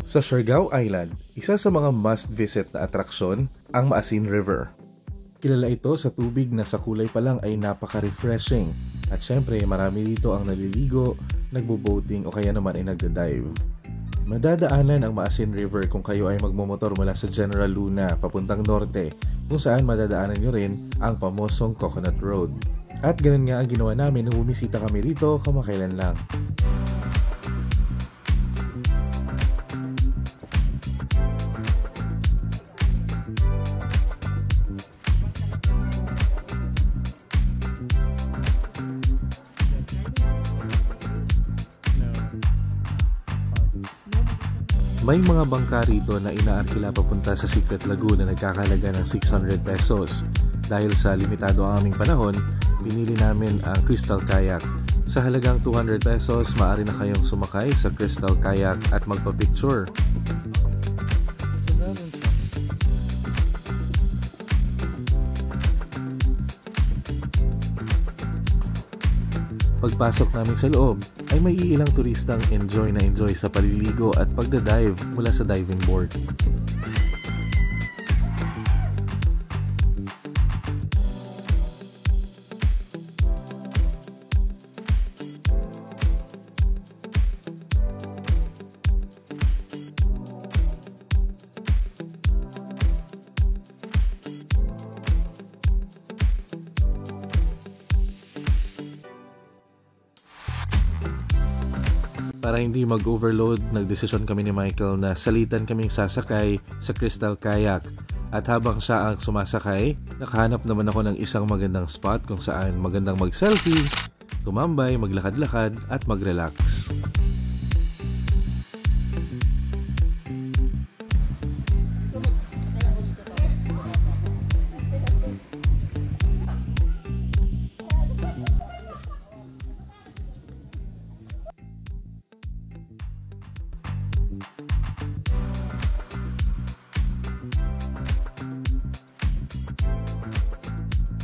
Sa Siargao Island, isa sa mga must-visit na atraksyon ang Maasin River. Kilala ito sa tubig na sa kulay pa lang ay napaka-refreshing. At syempre, marami dito ang naliligo, nagbo-boating o kaya naman ay nagda-dive. Madadaanan ang Maasin River kung kayo ay magmomotor mula sa General Luna papuntang norte, kung saan madadaanan nyo rin ang pamosong Coconut Road. At ganun nga ang ginawa namin nung bumisita kami rito kamakailan lang. May mga bangka rito na inaarkila papunta sa Secret Lagoon na nagkakalaga ng 600 pesos. Dahil sa limitado ang aming panahon, pinili namin ang Crystal Kayak. Sa halagang 200 pesos, maaari na kayong sumakay sa Crystal Kayak at magpa-picture. Pagpasok namin sa loob, ay may iilang turistang enjoy sa paliligo at pagda-dive mula sa diving board. Para hindi mag-overload, nagdesisyon kami ni Michael na salitan kaming sasakay sa Crystal Kayak. At habang siya ang sumasakay, nakahanap naman ako ng isang magandang spot kung saan magandang mag-selfie, tumambay, maglakad-lakad at mag-relax.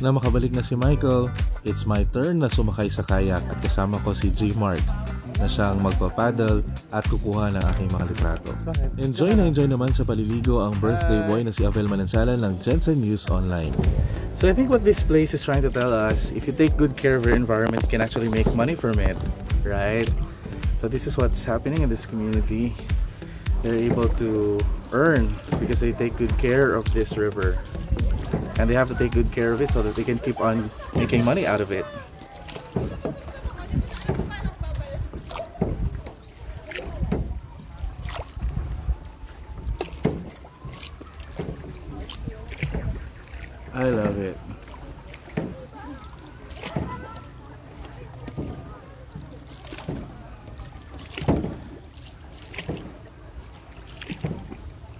Na makabalik na si Michael, it's my turn na sumakay sa kayak at kasama ko si J. Mark na siyang magpapaddle at kukuha ng aking mga litrato. Enjoy naman sa paliligo ang birthday boy na si Avel Manansalan ng Jensen News Online. So I think what this place is trying to tell us, if you take good care of your environment, you can actually make money from it, right? So this is what's happening in this community. They're able to earn because they take good care of this river. And they have to take good care of it so that they can keep on making money out of it. I love it.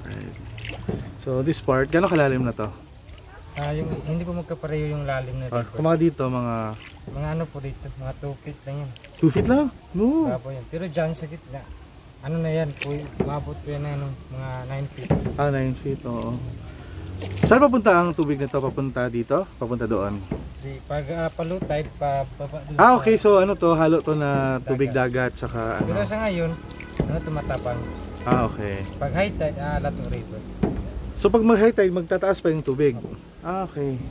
Right. So this part, gaano kalalim na to? Yung hindi po magkapareho yung lalim na dito. Kung mga dito, mga ano po dito, mga 2 feet lang yan. 2 feet lang? No. Babo yan. Pero dyan sa gitna, ano na yan, mabot po yan na mga 9 feet. 9 feet, oo. Saan papunta ang tubig na to? Papunta dito? Papunta doon? Pag low tide, okay, so ano to, halo to na tubig dagat, saka ano? Pero sa ngayon, tumatapang. Okay. Pag high tide, Lato River. So pag mag-high tide, magtataas pa yung tubig? Okay.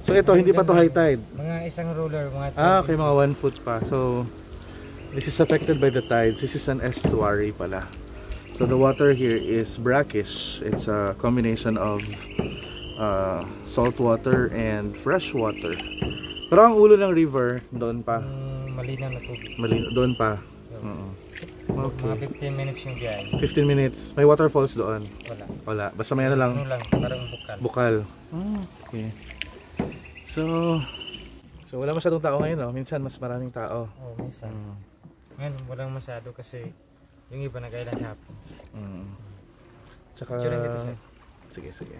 So ito, hindi pa to high tide? Mga isang roller, mga 2 okay, mga 1 foot pa. So, this is affected by the tides. This is an estuary pala. So the water here is brackish. It's a combination of salt water and fresh water. Pero ang ulo ng river, doon pa? Malinaw na tubig. Doon pa? Okay. Mga 15 minutes yung biyahe. 15 minutes. May waterfalls doon? Wala. Basta may ano lang? Parang bukal. Okay. So wala masyadong tao ngayon, no? Minsan mas maraming tao. Minsan. Ngayon walang masyado kasi yung iba nag-island hapon. Tsaka... Sige.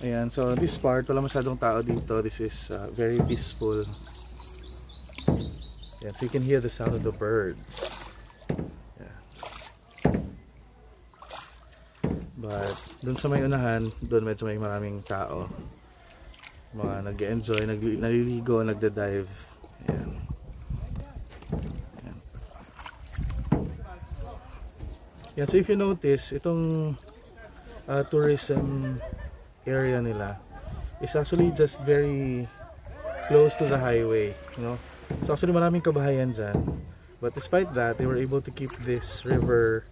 Ayan, so this part, wala masyadong tao dito. This is very peaceful. Yeah, so you can hear the sound of the birds. Yeah. But dun sa may unahan, dun medyo may maraming tao. Mga nag-enjoy, naliligo, nagda-dive. Ayan. Ayan. Yan, so if you notice, itong tourism area nila is actually just very close to the highway, you know. So actually maraming kabahayan dyan. But despite that, they were able to keep this river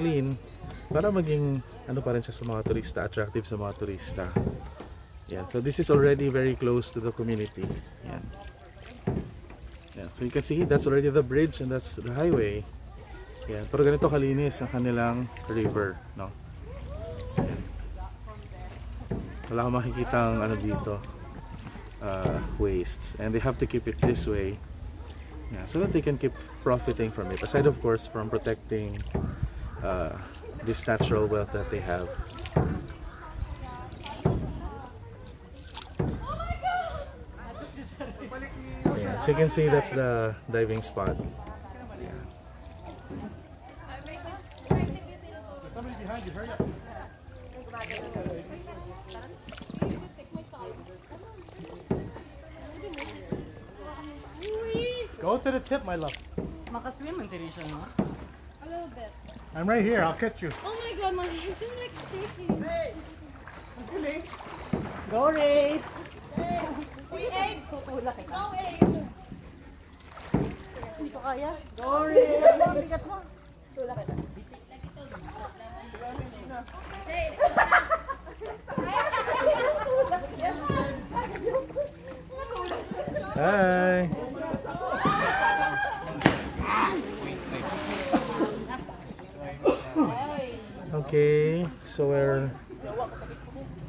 clean para maging ano pa rin siya sa mga turista, attractive sa mga turista. Yan. So this is already very close to the community. Yan. Yan. So you can see that's already the bridge and that's the highway. Yan. Pero ganito kalinis ang kanilang river, no? Yan. Wala akong makikitang ano dito, wastes, and they have to keep it this way, yeah, so that they can keep profiting from it, aside of course from protecting this natural wealth that they have. Yeah, so you can see that's the diving spot. Yeah. Somebody behind you, hurry up. Go to the tip, my love. Makaswim man si Risha, no? A little bit. I'm right here. I'll catch you. Oh my god, my hands are like shaking. Hey! Go, Ray! Uy, Abe! Tutulak kita. Go, Abe! Hindi ko kaya. Go, Ray! Ang bigat mo. Tulak kita. Hi. Okay, so we're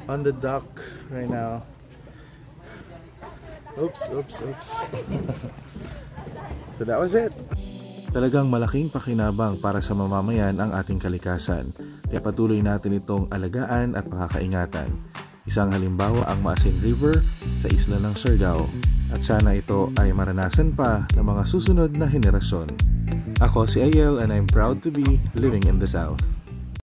on the dock right now. Oops. So that was it. Talagang malaking pakinabang para sa mamamayan ang ating kalikasan, kaya patuloy natin itong alagaan at pakakaingatan. Isang halimbawa ang Maasin River sa isla ng Siargao, at sana ito ay maranasan pa ng mga susunod na henerasyon. Ako si Ayel and I'm proud to be living in the South.